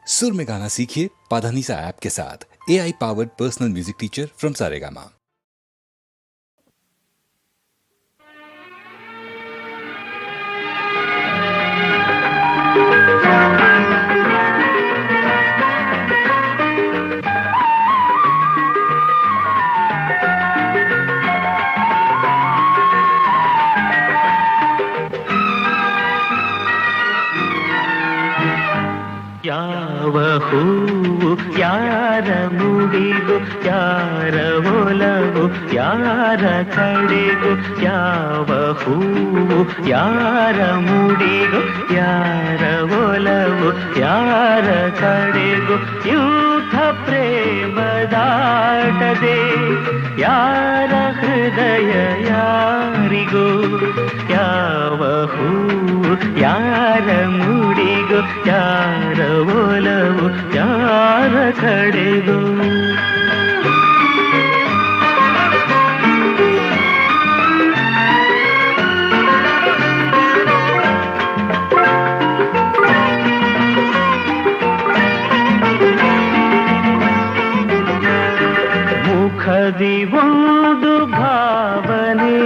सुर में गाना सीखिए पाधानीसा ऐप के साथ। AI powered personal music teacher from Saregama. ಯಾವ ಹೂವು ಯಾರ ಮುಡಿಗು, ಯಾರ ಒಲವು ಯಾರ ಕಡೆಗೂ, ಯಾವ ಹೂವು ಯಾರ ಮುಡಿಗು, ಯಾರ ಒಲವು ಯಾರ ಕಡೆಗೂ, ಯೂಥ ಪ್ರೇಮದಾಟದೆ ಯಾರ ಹೃದಯ ಯಾರಿಗೂ, ಯಾವ ಹೂವು ಯಾರ ಮುಡಿಗು, ಯಾರ ಒಲವು ಯಾರ ಕಡೆಗೂ. ಮುಖದಿ ಒಂದು ಭಾವನೆ,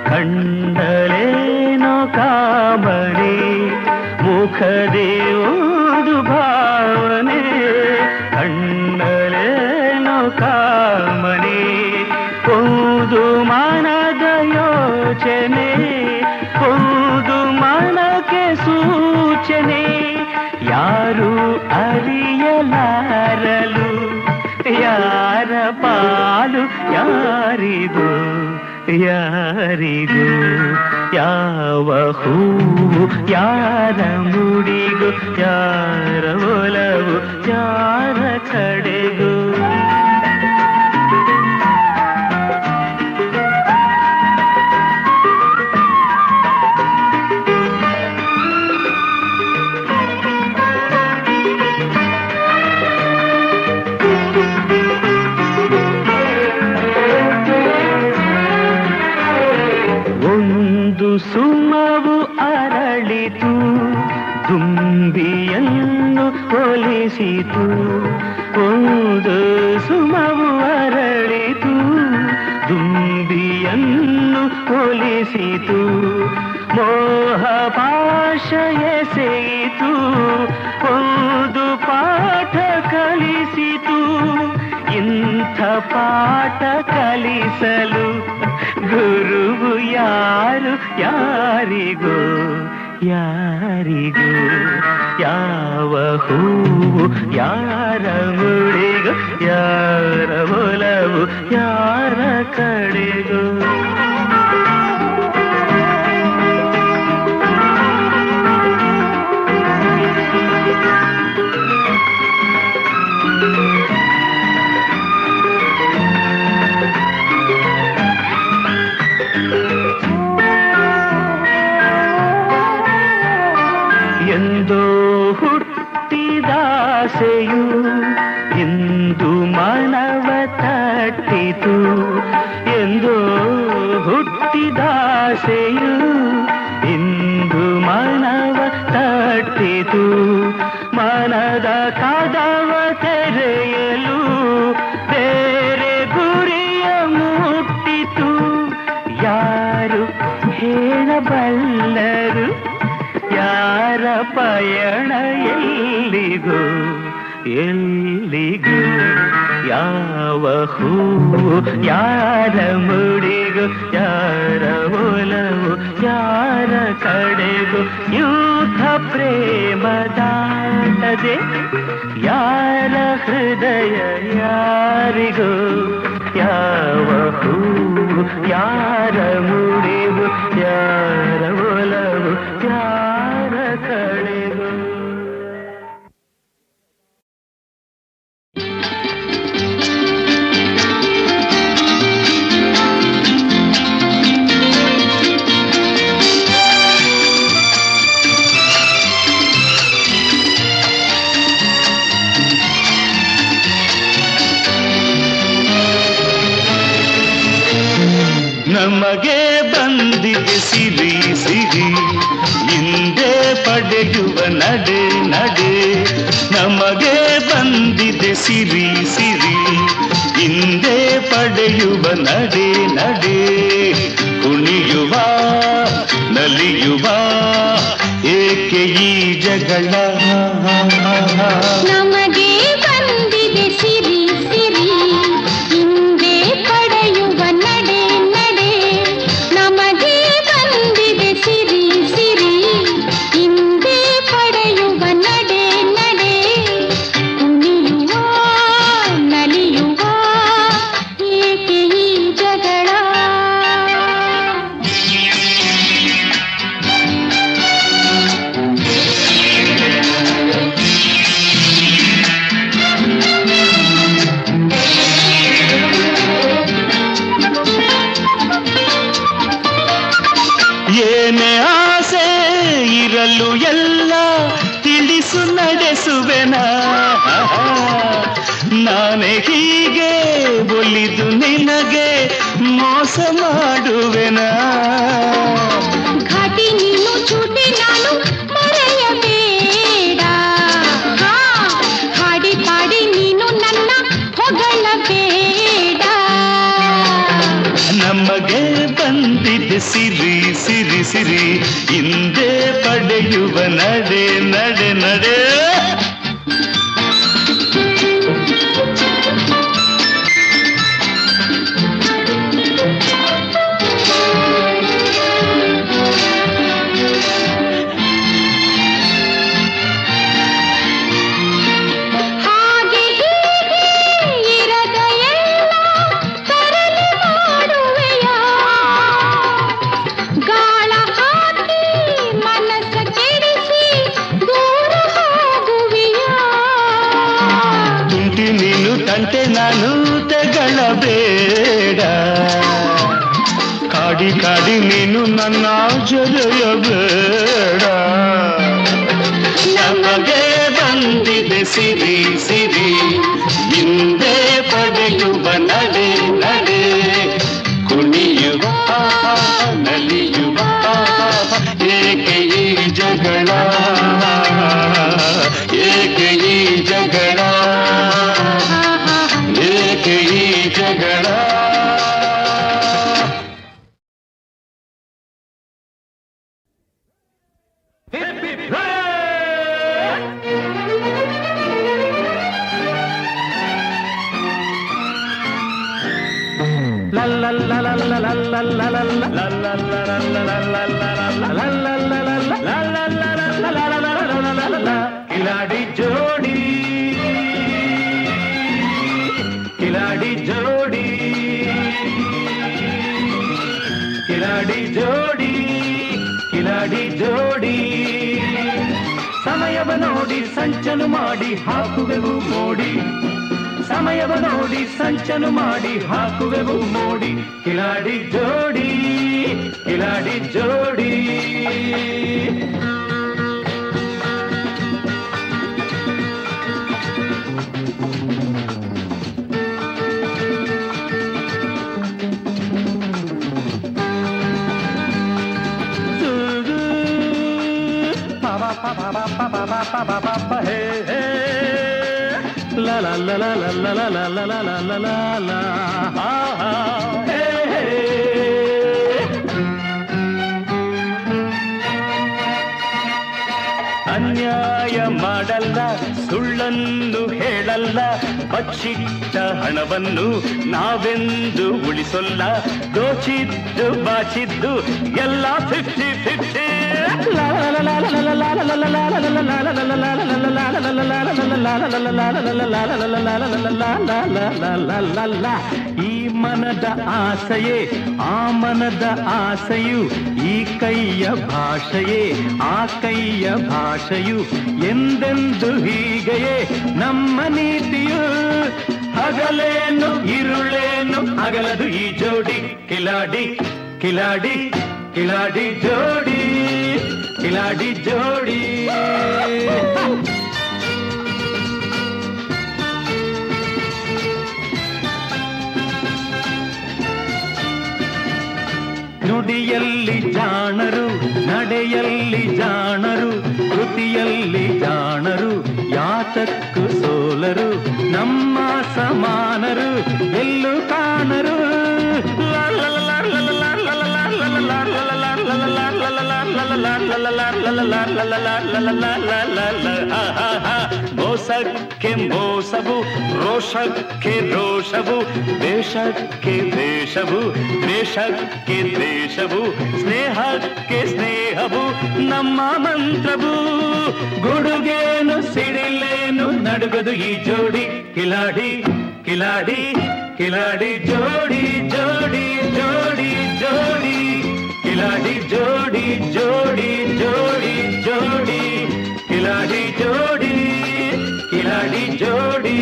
ಕಂಡಲೇನೋ ಕಾಮನೆ, ಮುಖದಿ ಒಂದು ಭಾವನೆ, ಕಂಡಲೇನೋ ಕಾಮನೆ, ಒಂದು ಮನದ ಯೋಚನೆ, ಒಂದು ಮನಕ್ಕೆ ಸೂಚನೆ, ಯಾರು ಅರಿಯಲಾರಲು, ಯಾರ ಪಾಲು ಯಾರಿಗೂ, ಯಾರಿಗೂ, ಯಾವ ಹೂವು ಯಾರ ಮುಡಿಗು, ಯಾರ ಒಲವು ಯಾರ ಕಡೆಗೂ. ಸುಮವು ಅರಳಿತು, ದುಂಬಿಯನ್ನು ಒಲಿಸಿತು, ಒಂದು ಸುಮವು ಅರಳಿತು, ದುಂಬಿಯನ್ನು ಒಲಿಸಿತು, ಮೋಹ ಪಾಶ ಎಸೆಯಿತು, ಒಂದು ಪಾಠ ಕಲಿಸಿತು, ಇಂಥ ಪಾಠ ಕಲಿಸಲು ಗುರುವು ಯಾರು ಯಾರಿಗೂ, ಯಾರಿಗೂ, ಯಾವ ಹೂವು ಯಾರ ಮುಡಿಗು, ಯಾರ ಒಲವು ಯಾರ ಕಡೆಗೂ. ಎಂದೋ ಹುಟ್ಟಿದಾಸೆಯು ಇಂದು ಮನವ ತಟ್ಟಿತು, ಎಂದೋ ಹುಟ್ಟಿದಾಸೆಯು ಇಂದು ಮನವ ತಟ್ಟಿತು, ಮನದ ಕದವ ತೆರೆಯಲು ಬೇರೆ ಗುರಿಯ ಮುಟ್ಟಿತು, ಯಾರು ಹೇಳಬಲ್ಲರು, ಯಾರ ಪಯಣ ಎಲ್ಲಿಗೂ, ಎಲ್ಲಿಗೂ, ಯಾವ ಹೂವು ಯಾರ ಮುಡಿಗು, ಯಾರ ಒಲವು ಯಾರ ಕಡೆಗೂ, ಯೂಥ ಪ್ರೇಮದಾಟದೆ ಯಾರ ಹೃದಯ ಯಾರಿಗೂ, ಯಾವ ಹೂವು ಯಾರ ಮುಡಿಗು, ಯಾರ ಒಲವು ಯಾರ ಕಡೆಗೂ. ನಮಗೆ ಬಂದಿದೆ ಸಿರಿ ಸಿರಿ, ಹಿಂದೆ ಪಡೆಯುವ ನಡೆ ನಡೆ, ನಮಗೆ ಸಿರಿ ಸಿರಿ ಹಿಂದೆ ಪಡೆಯುವ ನಡೆ ನಡೆ ಕುಣಿಯುವ ನಲಿಯುವ ಏಕೆ ಈ ಜಗಳ ನಮಗೆ ಬಂದಿದೆ ಸಿರಿ ಸಿರಿ ಹಿಂದೆ ಪಡೆಯುವ ನಡೆ ನಡೆ ನಮಗೆ ಬಂದಿದೆ ಸಿರಿ ಸಿರಿ ಹಿಂದೆ ಪಡೆಯುವ ನಡೆ ನಡೆ ಕುಣಿಯುವ ನಲಿಯುವ ಏಕೆ ಈ ಜಗಳ ಏನೇ ಆಸೆ ಇರಲು ಎಲ್ಲ ತಿಳಿಸು ನಡೆಸುವೆನ ನಾನೇ ಹೀಗೆ ಒಲಿದು ನಿನಗೆ ಮೋಸ ಮಾಡುವೆನ ಘಾಟಿ ನೀನು ಚೂಟಿ ನಾನು ಮರೆಯಬೇಡ ಹಾಡಿ ಪಾಡಿ ನೀನು ನನ್ನ ಹೊಗಳಬೇಡ ನಮಗೆ ಬಂದಿದೆ ಸಿರಿ ಸಿರಿ ಸಿರಿ ಹಿಂದೆ ಪಡೆಯುವ ನಡೆ ನಡೆ ನಡೆ ಹಾಗೆ ಹೀಗೆ ಇರದ ಎಲ್ಲ ತರಲೆ ಮಾಡುವೆಯ ಗಾಳ ಹಾಕಿ ಮನಸ್ಸ ಕೆಡಿಸಿ ದೂರ ಹೋಗುವೆಯ ತುಂಟಿ ನೀನು ತಂಟೆ ನಾನು ತೆಗಳಬೇಡ ಕಾಡಿ ಕಾಡಿ ನೀನು ನನ್ನ ಜೊರೆಯಬೇಡ ನಮಗೆ ಬಂದಿದೆ ಸಿರಿ ಸಿರಿ ಹಿಂದೆ ಪಡೆಯುವ ನಡೆ ನಡೆ ಕುಣಿಯುವ ನಲಿಯುವ ಏಕೆ ಈ ಜಗಳ ಏಕೆ ಈ ಜಗಳ ಏಕೆ ಈ ಜಗಳ खिलाड़ी जोड़ी खिलाड़ी जोड़ी खिलाड़ी जोड़ी खिलाड़ी जोड़ी ಸಮಯವ ನೋಡಿ ಸಂಚನು ಮಾಡಿ ಹಾಕುವೆವು ಮೋಡಿ ಸಮಯವ ನೋಡಿ ಸಂಚನು ಮಾಡಿ ಹಾಕುವೆವು ಮೋಡಿ ಕಿಲಾಡಿ ಜೋಡಿ ಕಿಲಾಡಿ ಜೋಡಿ La la la la la la la la la la la la la ha ha hey hey ಅನ್ಯಾಯ ಮಾಡಲ್ಲ ಸುಳ್ಳನ್ನು ಹೇಳಲ್ಲ ಬಚ್ಚಿಟ್ಟ ಹಣವನ್ನು ನಾವೆಂದು ಉಳಿಸೊಲ್ಲ ದೋಚಿದ್ದು ಬಾಚಿದ್ದು ಎಲ್ಲ 50-50 ಈ ಮನದ ಆಸೆಯೇ ಆ ಮನದ ಆಸೆಯು ಈ ಕೈಯ ಭಾಷೆಯೇ ಆ ಕೈಯ ಭಾಷೆಯು ಎಂದೆಂದು ಹೀಗೆಯೇ ನಮ್ಮ ನೀತಿಯು ಹಗಲೇನು ಇರುಳೇನು ಅಗಲದು ಈ ಜೋಡಿ ಕಿಲಾಡಿ ಕಿಲಾಡಿ ಕಿಲಾಡಿ ಜೋಡಿ ಕಿಲಾಡಿ ಜೋಡಿ ನುಡಿಯಲ್ಲಿ ಜಾಣರು ನಡೆಯಲ್ಲಿ ಜಾಣರು ಕೃತಿಯಲ್ಲಿ ಜಾಣರು ಯಾತಕ್ಕೂ ಸೋಲರು ನಮ್ಮ ಸಮಾನರು ಎಲ್ಲೂ ಕಾಣರು. ಮೋಸಕ್ಕೆ ಮೋಸವು, ರೋಷಕ್ಕೆ ರೋಷವು, ದೇಶಕ್ಕೆ ದೇಶವು, ದ್ವೇಷಕ್ಕೆ ದ್ವೇಷವು, ಸ್ನೇಹಕ್ಕೆ ಸ್ನೇಹವು ನಮ್ಮ ಮಂತ್ರವು. ಗುಡುಗೇನು ಸಿಡಿಲೇನು ನಡುಗದು ಈ ಜೋಡಿ, ಕಿಲಾಡಿ ಕಿಲಾಡಿ ಕಿಲಾಡಿ ಜೋಡಿ ಜೋಡಿ ಜೋಡಿ ಜೋಡಿ, ಕಿಲಾಡಿ ಜೋಡಿ ಜೋಡಿ ಜೋಡಿ ಜೋಡಿ, ಕಿಲಾಡಿ ಜೋಡಿ ಕಿಲಾಡಿ ಜೋಡಿ.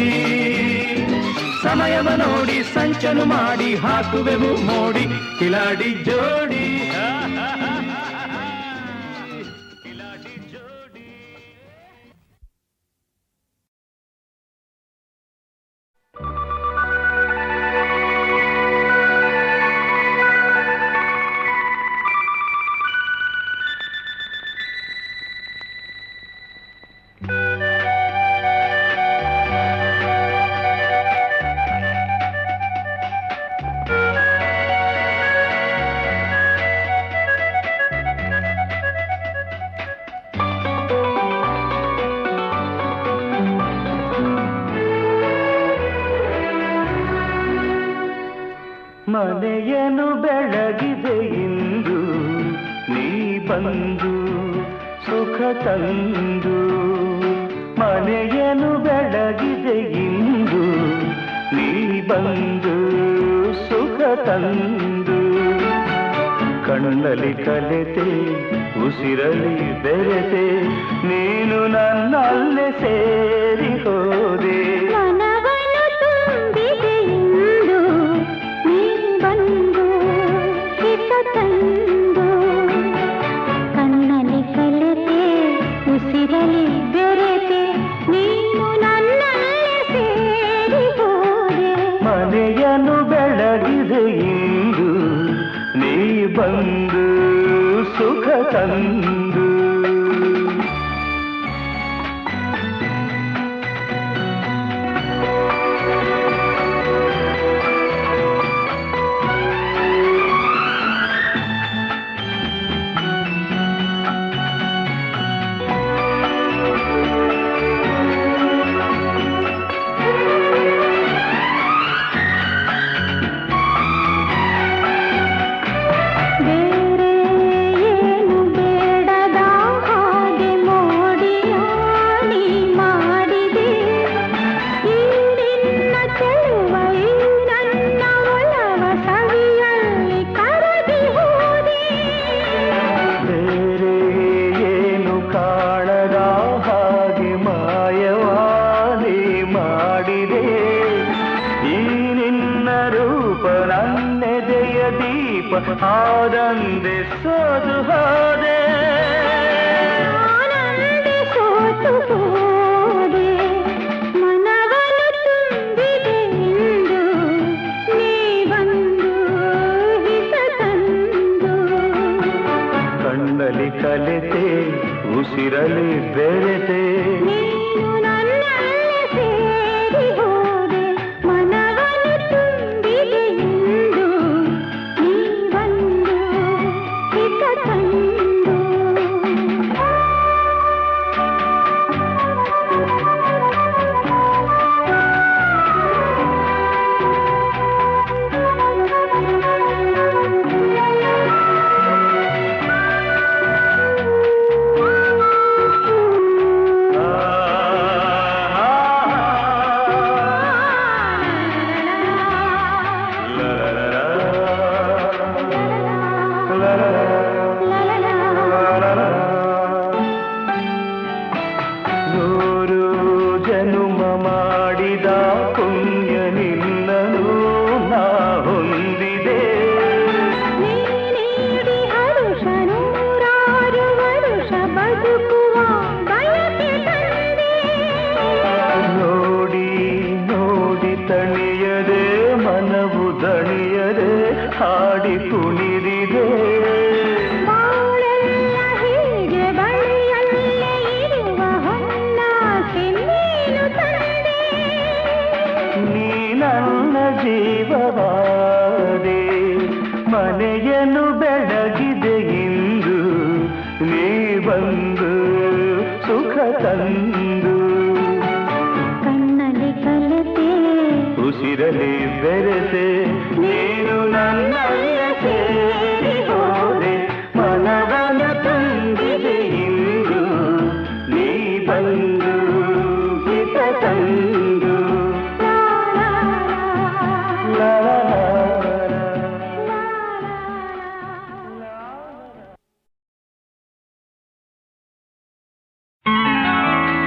ಸಮಯವ ನೋಡಿ ಸಂಚನು ಮಾಡಿ ಹಾಕುವೆವು ಮೋಡಿ, ಕಿಲಾಡಿ ಜೋಡಿ ಕಿಲಾಡಿ ಜೋಡಿ. ಮನೆಯನು ಬೆಳಗಿದೆ ಇಂದು ನೀ ಬಂದು ಸುಖ ತಂದು, ಮನೆಯನು ಬೆಳಗಿದೆ ಇಂದು ನೀ ಬಂದು ಸುಖ ತಂದು. ಕಣ್ಣಲ್ಲಿ ಕಲೆತೆ ಉಸಿರಲಿ ಬೆರೆತೆ ನೀನು ನನ್ನಲ್ಲೇ ಸೇರಿ ಹೋದೆ. ಕಣ್ಣಲ್ಲಿ ಕಲೆತೆ ಉಸಿರಲಿ ಬೆರೆತೆ ನೀನು ನನ್ನಲ್ಲೇ ಸೇರಿ ಹೋದೆ. ಮನೆಯನ್ನು ಬೆಳಗಿದೆ ಇಂದು ನೀ ಬಂದು ಸುಖ ತಂದು. ಆನಂದೆ ಸೋದು ಹೋದೆ, ಆನಂದೆ ಸೋತು ಹೋದೆ. ಮನವನ್ನು ತುಂಬಿದೆ ಇಂದು ನೀ ಬಂದು ಹಿತ ತಂದು. ಕಣ್ಣಲ್ಲಿ ಕಲೆತೆ ಉಸಿರಲಿ ಬೆರೆತೆ ನೀನು ನನ್ನಲ್ಲೇ ಸೇರಿ ಹೋದೆ. ಮನವನ್ನು ತುಂಬಿದೆ ಇಂದು ನೀ ಬಂದು ಹಿತ ತಂದು. ನೂರು ಜನುಮ ಮಾಡಿದ ಪುಣ್ಯ ನಿನ್ನನು ನಾ ಹೊಂದಿದೆ. ನೀ ನೀಡಿ ಹರುಷ ನೂರಾರು ವರುಷ ಬದುಕುವ ಬಯಕೆ ತಂದೆ. ನೋಡಿ ನೋಡಿ ತಣಿಯದೆ ಮನವು ದಣಿಯದೆ ಹಾಡಿ ಕುಣಿದಿದೆ. ಬಾಳೆಲ್ಲ ಹೀಗೆ ಬಳಿಯಲ್ಲೇ ಇರುವ ಹೊನ್ನಾಸೆ ಜೀವವಾದೆ ಮನೆಯನ್ನು ಬೆಳಗಿದೆ ಇಂದು ನೀ ಬಂದು ಸುಖ ತಂದು ಕಣ್ಣಲ್ಲಿ ಕಲೆತೆ ಉಸಿರಲಿ ಬೆರೆತೆ ನೀನು ನನ್ನಯ್ಯ ಸೇರಿ ಹೋದೆ ಮನವನ ತಂದಿದೆ ಇಂದು ನೀ ಬಂದು ಹಿತ ತಂದು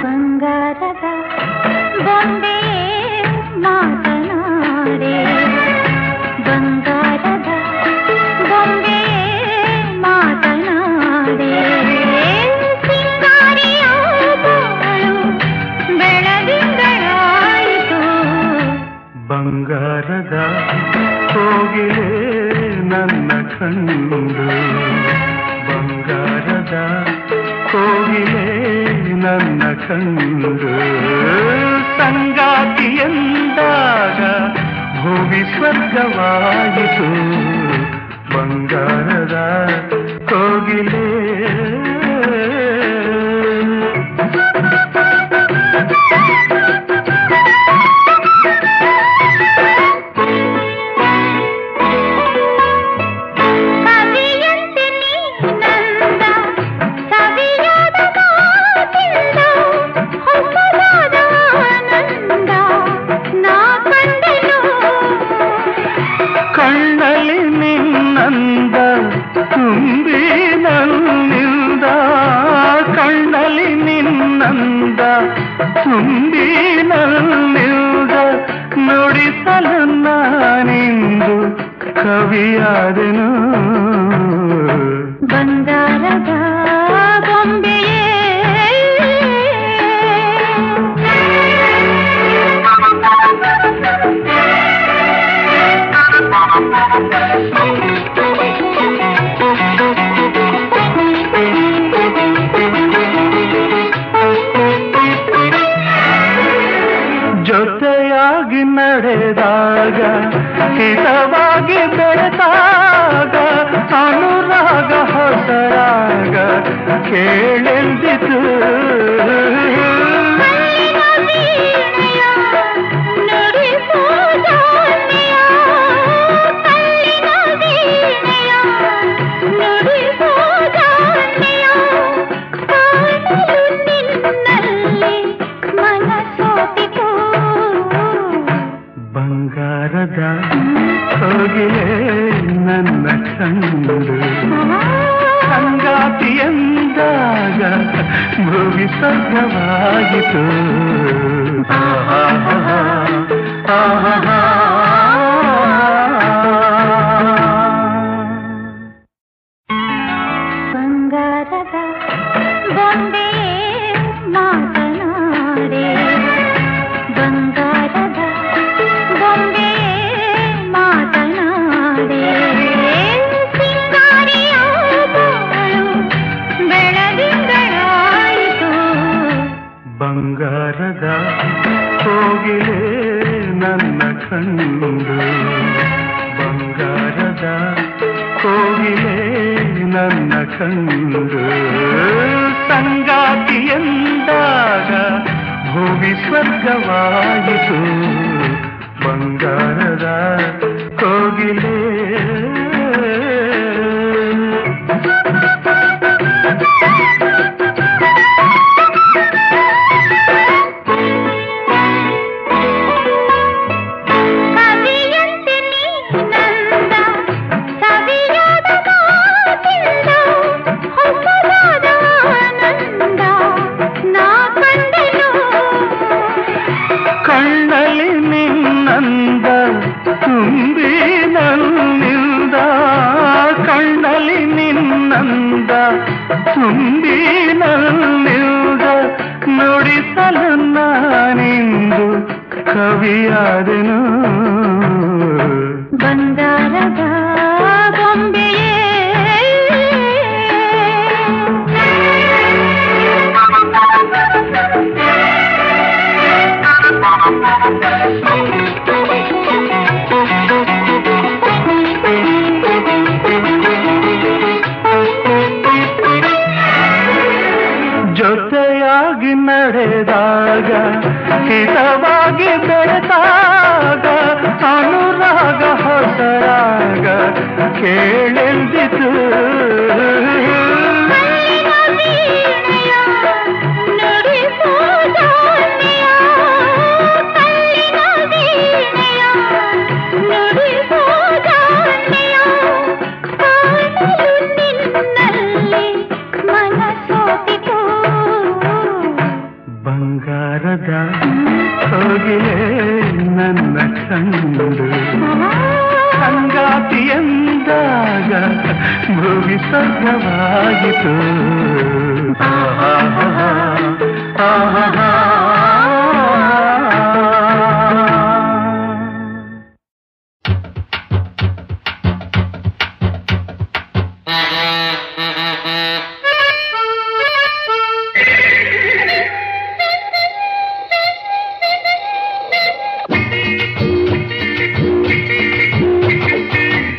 ಬಂಗಾರದ ಬೊಂಬೆ ಮಾತನಾಡೆ ಬಂಗಾರದ ಬೊಂಬೆ ಮಾತನಾಡೆ ಸಿಂಗಾರಿಯ ಬಾಳು ಬೆಳದಿಂಗಳಾಯಿತು ಬಂಗಾರದ ಕೋಗಿಲೆ ನನ್ನ ಕಂಡು ಬಂಗಾರದ ಕೋಗಿಲೆ ನನ್ನ ಕಂಡು ಸಂಗಾತಿಯಂದಾಗ ಭೂಮಿ ಸ್ವರ್ಗವಾಯಿತು ಬಂಗಾರದ ಕೋಗಿಲೆ ಕವಿಯಂತೆ ನೀನಂದ ಸವಿಯಾದ ಮಾತಿಂದ ಹೊಸದಾದ ಆನಂದ ನಾ ಕಂಡೆನು ಕಣ್ಣಲ್ಲಿ ನಿನ್ನಂದ ತುಂಬಿ ನನ್ನಿಂದ ಕಣ್ಣಲ್ಲಿ ನಿನ್ನಂದ ತುಂಬಿ ನನ್ನಿಂದ ನುಡಿಸಲು ನಾನಿಂದು ಕವಿಯಾದೆನು ಬಂಗಾರದ ಬೊಂಬೆಯೇ ಜೊತೆಯಾಗಿ ನಡೆದಾಗ ಹಿತವಾಗಿ ಬೆಳೆದಾಗ ಅನುರಾಗ ಹೊಸರಾಗ ಕೇಳೆಂದಿತು ಕಲ್ಲಿನ ವೀಣೆಯ ನುಡಿಸೋ ಜಾಣ್ಮೆಯ ಕಲ್ಲಿನ ವೀಣೆಯ ನುಡಿಸೋ ಜಾಣ್ಮೆಯ ಕಾಣಲು ನಿನ್ನಲ್ಲಿ ಮನಸೋತಿತು ಬಂಗಾರದ ಕೋಗಿಲೆ ನನ್ನ ಕಂಡು ಸಂಗಾತಿಯಂದಾಗ ಭೂಮಿ ಸ್ವರ್ಗವಾಯಿತು ಆಹಾ ಆಹಾ ಬಂಗಾರದ ಬೊಂಬೆ ಮಾತನಾಡೆ ಬಂಗಾರದ ಬೊಂಬೆ ಮಾತನಾಡೆ ಸಿಂಗಾರಿಯ ಬಾಳು ಬೆಳದಿಂಗಳಾಯಿತು ಬಂಗಾರದ ಕೋಗಿಲೆ ನನ್ನ ಕಂಡು ಬಂಗಾರದ ಕೋಗಿಲೆ ನನ್ನ ಕಂಡು ಸಂಗಾತಿಯಂದಾಗ ಭೂಮಿ ಸ್ವರ್ಗವಾಯಿತು ಬಂಗಾರದ ಕೋಗಿಲೆ ಕವಿಯಂತೆ ನೀನಂದ ಸವಿಯಾದ ಮಾತಿಂದ ಹೊಸದಾದ ಆನಂದ ನಾ ಕಂಡೆನು ಕಣ್ಣಲ್ಲಿ ನಿನ್ನಂದ ತುಂಬಿ ನನ್ನಿಂದ ಕಣ್ಣಲ್ಲಿ ನಿನ್ನಂದ ತುಂಬಿ ನನ್ನಿಂದ ನುಡಿಸಲು ನಾನಿಂದು ಕವಿಯಾದೆನು ಬಂಗಾರದ ಬೊಂಬೆಯೇ ಹಿತವಾಗಿ ಬೆಳೆದಾಗ ಅನುರಾಗ ಹೊಸರಾಗ ಕೇಳೆಂದಿತು ಬಂಗಾರದ ಹೋಗಿಲೆ ನನ್ನ ಕಂಡು ಸಂಗಾತಿ ಎಂದಾಗ ಭೂಮಿ ಸ್ವರ್ಗವಾಗಿತು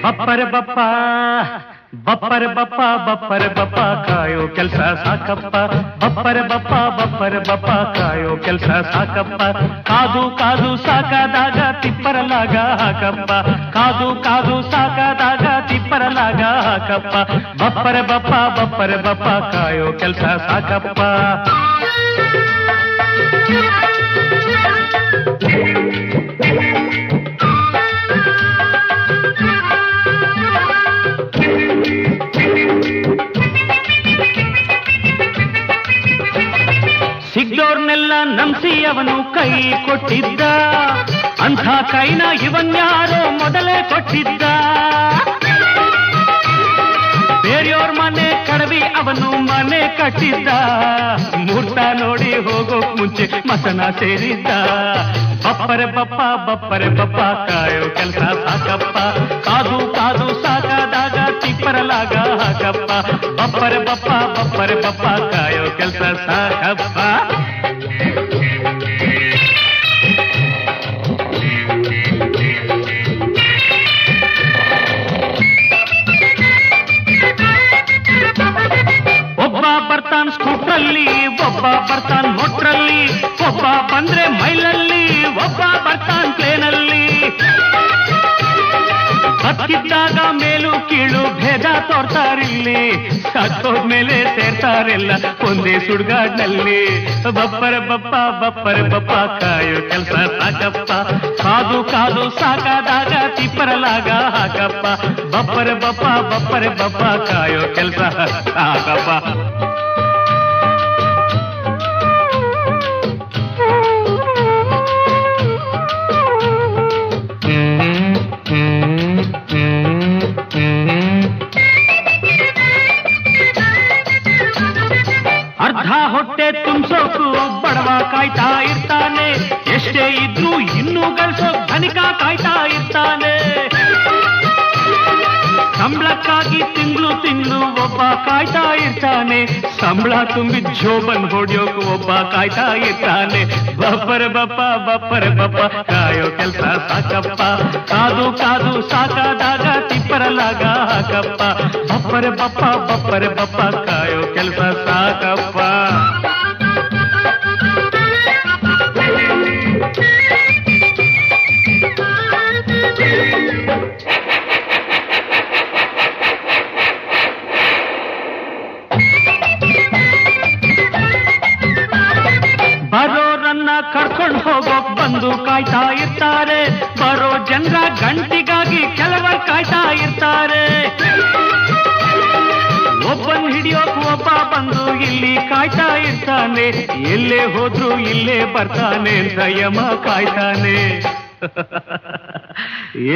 ಬಪ್ಪರೆ ಬಪ್ಪ ಬಪ್ಪರೆ ಬಪ್ಪ ಬಪ್ಪರೆ ಬಪ್ಪ ಕಾಯೋ ಕೆಲ್ಸ ಸಾಕಪ್ಪ ಬಪ್ಪರೆ ಬಪ್ಪ ಕಾಯೋ ಕೆಲ್ಸ ಸಾಕಪ್ಪ ಕಾದು ಕಾದು ಸಾಕಾದಾಗ ತಿಪ್ಪರಲಾಗ ಹಾಕಪ್ಪ ಕಾದು ಕಾದು ಸಾಕಾದಾಗ ತಿಪ್ಪರಲಾಗ ಹಾಕಪ್ಪ ಬಪ್ಪರೆ ಬಪ್ಪ ಕಾಯೋ ಕೆಲ್ಸ ಸಾಕಪ್ಪ ಸಿಗ್ದೋರ್ನೆಲ್ಲ ನಂಬಿಸಿ ಅವನು ಕೈ ಕೊಟ್ಟಿದ್ದ ಅಂಥ ಕೈನ ಇವನ್ಯಾರೋ ಮೊದಲೇ ಕೊಟ್ಟಿದ್ದ ಬೇರೆಯವ್ರ ಮನೆ ಕಡವಿ ಅವನು ಮನೆ ಕಟ್ಟಿದ್ದ ಮುಹೂರ್ತ ನೋಡಿ ಹೋಗೋಕ್ ಮುಂಚೆ ಮಸನ ಸೇರಿದ್ದ ಬಪ್ಪರೆ ಬಪ್ಪ ಕಾಯೋ ಕೆಲಸ ಸಾಕಪ್ಪ ಕಾದು ಕಾದು ಸಾಕಾದಾಗ ತಿಪ್ಪರಲಾಗ ಹಾಕಪ್ಪ ಬಪ್ಪರೆ ಬಪ್ಪ ಕಾಯೋ ಕೆಲಸ ಸಾಕಪ್ಪ ಒಬ್ಬ ಬರ್ತಾನ್ ಸ್ಕೂಟ್ರಲ್ಲಿ ಒಬ್ಬ ಬರ್ತಾನ್ ಮೋಟ್ರಲ್ಲಿ ಒಬ್ಬ ಬಂದ್ರೆ ಮೈಲಲ್ಲಿ ಒಬ್ಬ ಬರ್ತಾನ್ ಪ್ಲೇನಲ್ಲಿ ಹತ್ತಿದ್ದಾಗ ಮೇಲೂ ಕೀಳು ಭೇದ ತೋರ್ತಾರಿಲ್ಲಿ ಸತ್ತೋದ್ಮೇಲೆ ಸೇರ್ತಾರೆಲ್ಲ ಒಂದೇ ಸುಡ್ಗಾಡ್ನಲ್ಲಿ ಬಪ್ಪರೆ ಬಪ್ಪ ಕಾಯೋ ಕೆಲಸ ಸಾಕಪ್ಪ ಕಾದು ಕಾದು ಸಾಕಾದಾಗ ತಿಪ್ಪರಲಾಗ ಹಾಕಪ್ಪ ಬಪ್ಪರೆ ಬಪ್ಪ ಕಾಯೋ ಕೆಲಸ ಸಾಕಪ್ಪ ಅರ್ಧ ಹೊಟ್ಟೆ ತುಂಬಿಸೋಕು ಬಡವ ಕಾಯ್ತಾ ಇರ್ತಾನೆ ಎಷ್ಟೇ ಇದ್ರೂ ಇನ್ನೂ ಗಳಿಸೋ ಧನಿಕ ಕಾಯ್ತಾ ಇರ್ತಾನೆ ಸಂಬಳಕ್ಕಾಗಿ ತಿಂಗಳು ಒಬ್ಬ ಕಾಯ್ತಾ ಇರ್ತಾನೆ ಸಂಬಳ ತುಂಬಿದ ಜೋಬನ್ ಹೊಡಿಯೋಕು ಒಬ್ಬ ಕಾಯ್ತಾ ಇರ್ತಾನೆ ಬಪ್ಪರೆ ಬಪ್ಪ ಕಾಯೋ ಕೆಲಸ ಸಾಕಪ್ಪ ಕಾದು ಕಾದು ಸಾಕಾದಾಗ ತಿಪ್ಪರಲಾಗ ಹಾಕಪ್ಪ ಬಪ್ಪರೆ ಬಪ್ಪ ಕಾಯೋ ಕೆಲಸ ಸಾಕಪ್ಪ ಬರೋರನ್ನ ಕರ್ಕೊಂಡು ಹೋಗೋಕ್ ಬಂದು ಕಾಯ್ತಾ ಇರ್ತಾರೆ ಬರೋ ಜನರ ಗಂಟಿಗಾಗಿ ಕೆಲವರು ಕಾಯ್ತಾ ಇರ್ತಾರೆ ಒಬ್ಬನ್ ಹಿಡಿಯೋಕ್ ಒಬ್ಬ ಬಂದು ಇಲ್ಲಿ ಕಾಯ್ತಾ ಇರ್ತಾನೆ ಎಲ್ಲೇ ಹೋದ್ರು ಇಲ್ಲೇ ಬರ್ತಾನೆ ಅಂತ ಯಮ ಕಾಯ್ತಾನೆ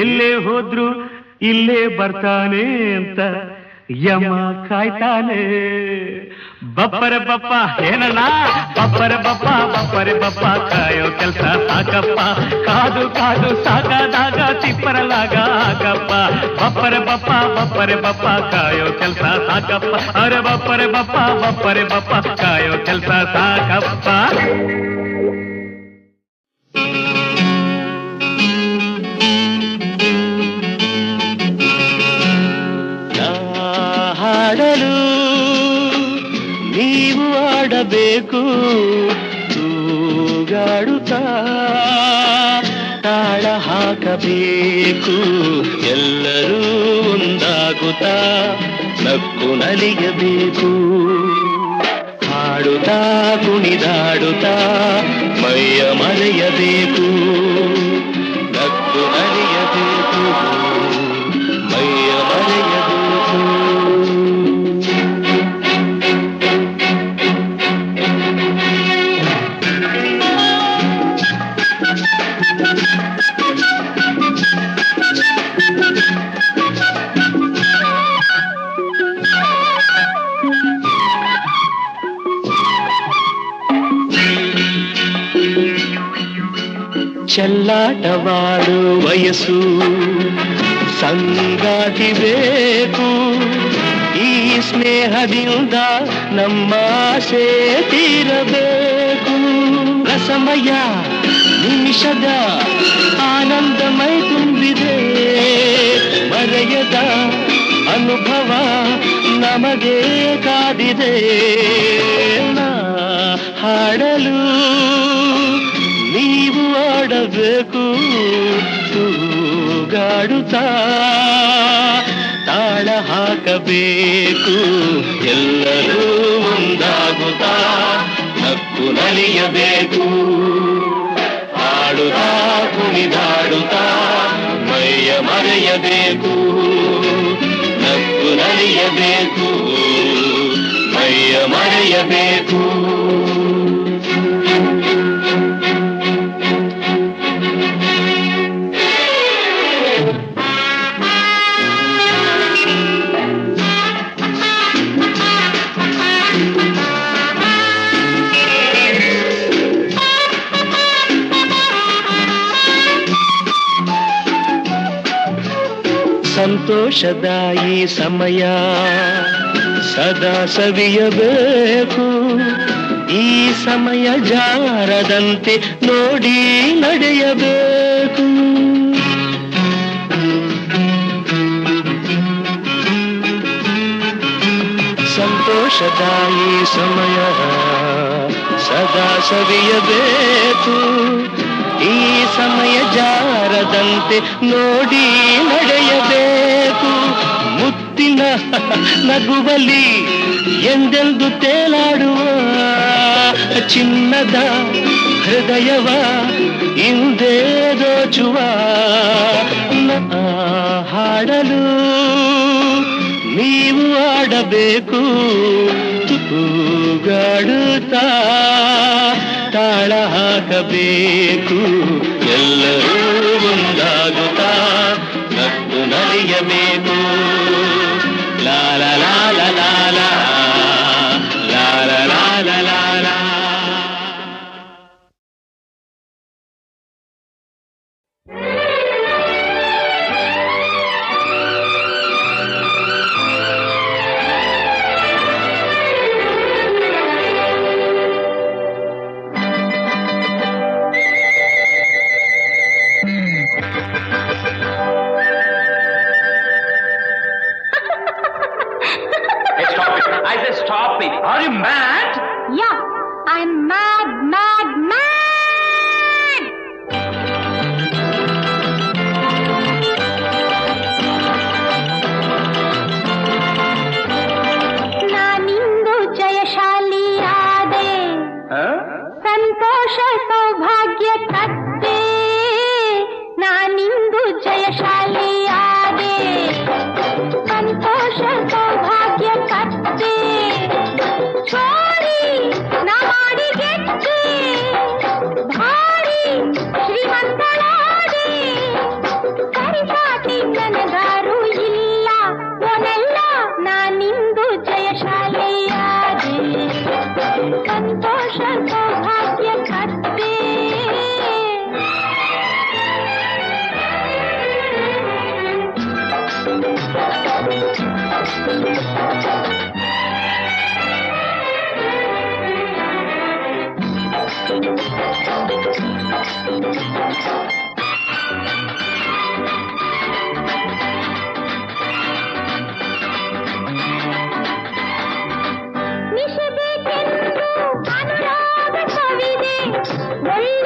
ಎಲ್ಲೇ ಹೋದ್ರು ಇಲ್ಲೇ ಬರ್ತಾನೆ ಅಂತ ಯಮ ಕಾಯ್ತಾನೆ ಬಪ್ಪರೆ ಬಪ್ಪ ಏನಣ್ಣ ಬಪ್ಪರೆ ಬಪ್ಪ ಕಾಯೋ ಕೆಲಸ ಸಾಕಪ್ಪ ಕಾದು ಕಾದು ಸಾಕಾದಾಗ ತಿಪ್ಪರಲಾಗ ಹಾಕಪ್ಪ ಬಪ್ಪರೆ ಬಪ್ಪ ಕಾಯೋ ಕೆಲಸ ಸಾಕಪ್ಪ ಅರೆ ಬಪ್ಪರೆ ಬಪ್ಪ ಕಾಯೋ ಕೆಲಸ ಸಾಕಪ್ಪ ಹಾಡಲು ನೀವು ಆಡಬೇಕು ತೂಗಾಡುತ್ತಾ ತಾಳ ಹಾಕಬೇಕು ಎಲ್ಲರೂ ಒಂದಾಗುತ್ತಾ ನಕ್ಕು ನಲಿಯಬೇಕು ಹಾಡುತ್ತಾ ಕುಣಿದಾಡುತ್ತಾ ಮೈಯ ಮರೆಯಬೇಕು ನಕ್ಕು ನಲಿಯಬೇಕು ಮೈಯ ಮರೆಯಬೇಕು ಚೆಲ್ಲಾಟವಾಡು ವಯಸ್ಸು ಸಂಗಾತಿ ಬೇಕು ಈ ಸ್ನೇಹದಿಂದ ನಮ್ಮ ಆಸೆ ತೀರಬೇಕು ರಸಮಯ ನಿಮಿಷದ ಆನಂದಮೈ ತುಂಬಿದೆ ಮರೆಯದ ಅನುಭವ ನಮಗೆ ಕಾದಿದೆ ನಾ ಹಾಡಲು ನೀವು ಆಡಬೇಕು ತೂಗಾಡುತ್ತಾ ತಾಳ ಹಾಕಬೇಕು ಎಲ್ಲರೂ ಒಂದಾಗುತ್ತಾ ನಕ್ಕು ನಲಿಯಬೇಕು ಹಾಡುತ್ತಾ ಕುಣಿದಾಡುತ್ತಾ ಮೈಯ ಮರೆಯಬೇಕು ನಕ್ಕು ನಲಿಯಬೇಕು ಮೈಯ ಮರೆಯಬೇಕು ಸಂತೋಷದ ಈ ಸಮಯ ಸದಾ ಸವಿಯಬೇಕು ಈ ಸಮಯ ಜಾರದಂತೆ ನೋಡಿ ನಡೆಯಬೇಕು ಸಂತೋಷದ ಈ ಸಮಯ ಸದಾ ಸವಿಯಬೇಕು ಈ ಸಮಯ ಜಾರದಂತೆ ನೋಡಿ ನಡೆಯಬೇಕು ಮುತ್ತಿನ ನಗುವಲಿ ಎಂದೆಂದು ತೇಲಾಡುವ ಚಿನ್ನದ ಹೃದಯವ ಹಿಂದೆ ದೋಚುವ ಹಾಡಲು ನೀವು ಆಡಬೇಕು ತೂಗಾಡುತ್ತಾ ತಾಳ ಹಾಕಬೇಕು ಎಲ್ಲರೂ ಒಂದಾಗುತ್ತಾ ನಕ್ಕು ನಲಿಯಬೇಕು ಲಾಲ ಲಾಲ ಲಾಲ ಲಾಲ ಲಾಲ ಲಾಲ. Stop it. Are you mad? Yeah, I'm mad, mad, mad! ನಾನಿಂದು ಜಯಶಾಲಿಯಾದೆ ಸಂತೋಷ ಸೌಭಾಗ್ಯ ತತ್ತೆ ನಾನಿಂದು ಜಯಶಾಲಿಯಾದೆ ಸಂತೋಷ ಸೌಭಾಗ್ಯ ತತ್ತೆ ಚೋರಿ ನಾ ಮಾಡಿ ಗೆದ್ದೆ ಭಾರಿ ಶ್ರೀಮಂತಳಾದೆ ಸರಿಸಾಟಿ ನನಗಾರು ಇಲ್ಲ ಒನೆಲ್ಲ ನಾನಿಂದು ಜಯಶಾಲಿಯಾದೆ ಸಂತೋಷ ಸೌಭಾಗ್ಯ ಕತ್ತೆ ನಿಷಬೇಕೆಂದು ಅನುರಾಗ ಕವಿದೆ ಒಳ್ಳೆ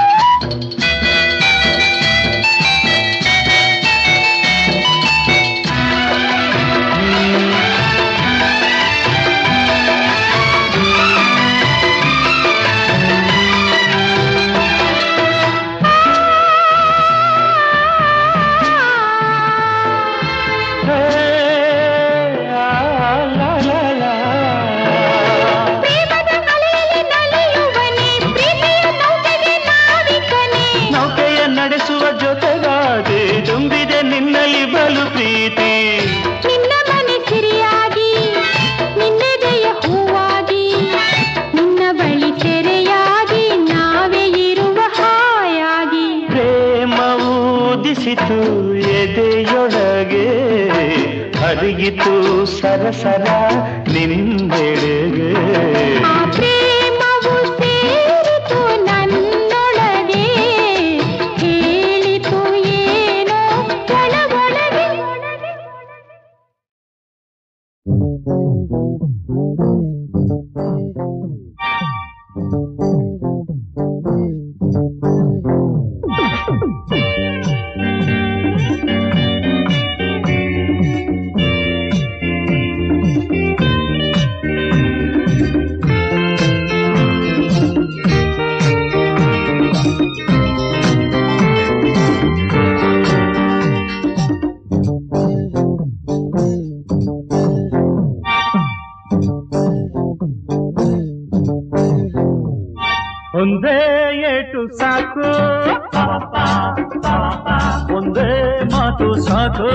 ಹರಿಯಿತು ಸರಸರ ನಿನ್ನೆಡೆಗೆ. ಆ ಪ್ರೇಮವು ಸೇರಿತು ನನ್ನೊಳಗೆ, ಹೇಳಿತು ಏನೋ ಒಳಗೊಳಗೆ. ಒಂದೇ ಏಟು ಸಾಕು, ಒಂದೇ ಮಾತು ಸಾಕು,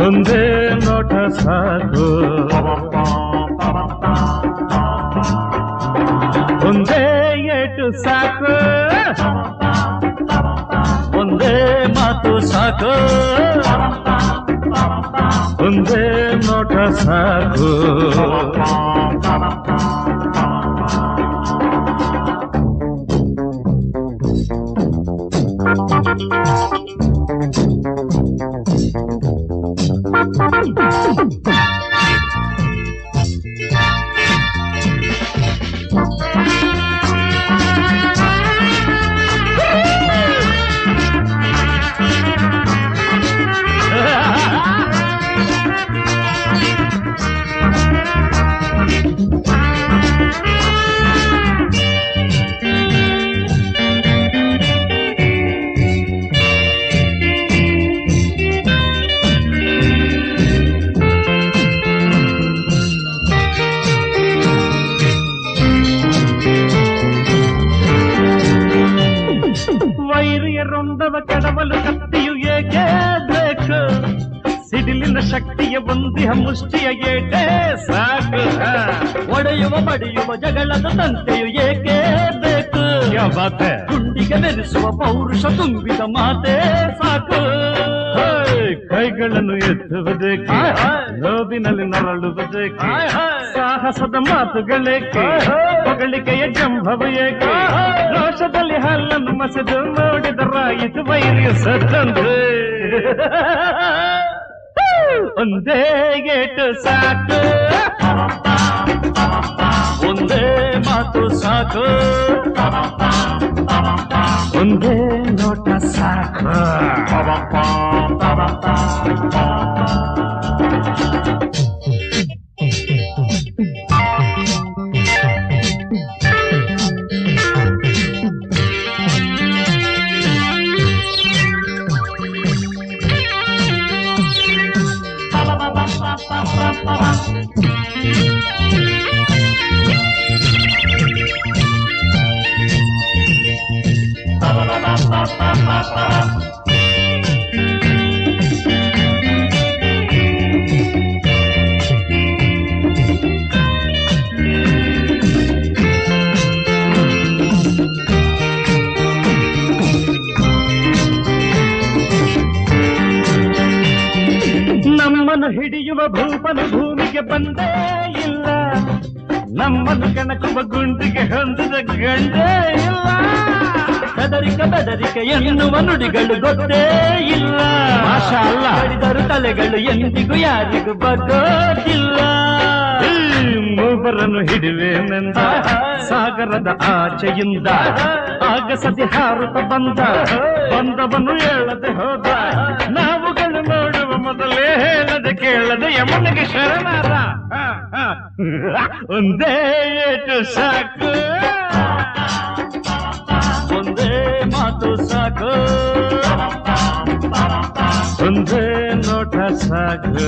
ಒಂದೇ ನೋಟ ಸಾಕು, ಒಂದೇ ಏಟು ಸಾಕು, ಒಂದೇ ಮಾತು ಸಾಕು, ಒಂದೇ ನೋಟ ಸಾಕು. ವೈರಿಯರೊಂದವ ಕೆಡವಲು ಕತ್ತಿಯು ಏಕೆ ಬೇಕು, ಸಿಡಿಲಿನ ಶಕ್ತಿಯ ಬಂದಿಹ ಮುಷ್ಟಿಯ ಏಕೆ ಸಾಕು, ಒಡೆಯುವ ಬಡಿಯುವ ಜಗಳದ ತಂತೆಯು ಏಕೆ ಬೇಕು, ಗುಂಡಿಗೆ ಬೆರೆಸುವ ಪೌರುಷ ತುಂಬಿದ ಮಾತೆ ಸಾಕು. ಕೈಗಳನ್ನು ಎತ್ತುವುದಕ್ಕೆ, ನೋವಿನಲ್ಲಿ ನರಳುವುದಕ್ಕೆ, ಸಾಹಸದ ಮಾತುಗಳೇಕೆ, ಹೊಗಳಿಕೆಯ ಜಂಭವು ಏಕೆ, ರೋಷದಲ್ಲಿ ಹಲ್ಲನ್ನು ಮಸೆದು ನೋಡಿದರಾಯಿತು ವೈರ್ಯ ಸತ್ತಂತೆ. ಒಂದೇ ಗೇಟು ಸಾಕು, ಒಂದೇ ಮಾತು ಸಾಕು, ಒಂದೇ ನೋಟ ಸಾಕು. ನಮ್ಮನ್ನು ಹಿಡಿಯುವ ಭೂಪನು ಭೂಮಿಗೆ ಬಂದೇ ಇಲ್ಲ, ನಮ್ಮನ್ನು ಕಣಕುವ ಗುಂಡಿಗೆ ಹೊಂದಿದ ಗಂಡೇ ಇಲ್ಲ. ಬೆದರಿಕೆ ಎನ್ನುವ ನುಡಿಗಳು ಗೊತ್ತೇ ಇಲ್ಲ, ಮಾಡಿದರು ತಲೆಗಳು ಎಂದಿಗೂ ಯಾರಿಗೂ ಬಗ್ಗೋದಿಲ್ಲ. ಮೂವರನ್ನು ಹಿಡಿವೇನೆಂದ ಸಾಗರದ ಆಚೆಯಿಂದ, ಆಗಸದಿ ಹಾರುತ್ತ ಬಂದವನು ಹೇಳದೆ ಹೋದ, ನಾವುಗಳು ನೋಡುವ ಮೊದಲೇ ಹೇಳದೆ ಕೇಳದೆ ಯಮನಿಗೆ ಶರಣಾದ. ಒಂದೇ ಏಟು ಸಾಕು, ಒಂದೇ ಮಾತು ಸಾಕು, ಒಂದೇ ನೋಟ ಸಾಕು.